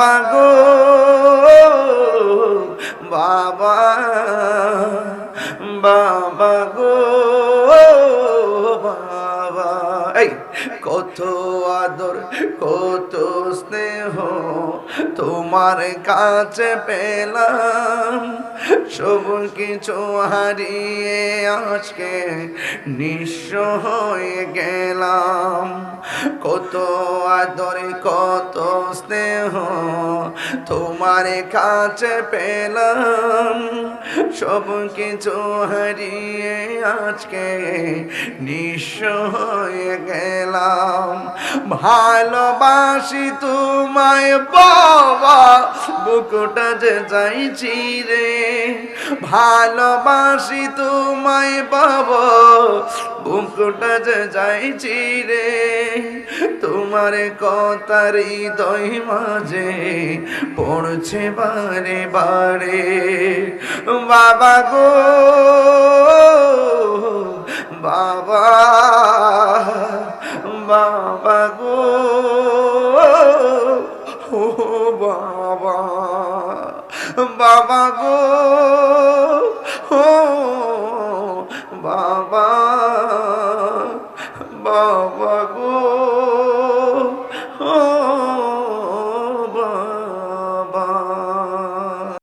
বাবা গো বাবা, বাবা গো বাবা। এই কত আদর কত স্নেহ তোমার কাছে পেলাম, সব কিছু হারিয়ে আজকে নিঃস্ব হয়ে গেলাম। কত আদর কত স্নেহ তোমার কাছে পেলাম, সব কিছু হারিয়ে আজকে নিঃস্ব হয়ে গেলাম। ভালোবাসি তোমায় বাবা, বুকটা যে চাইছি রে। ভালোবাসি তোমায় বাবা, বুকটা যে চাইছি রে। তোমার কথার হৃদয় মাঝে পড়ছে বারে বারে। বাবা গো বাবা, বাবা গো ও বাবা, বাবা গো ও বাবা, বাবা গো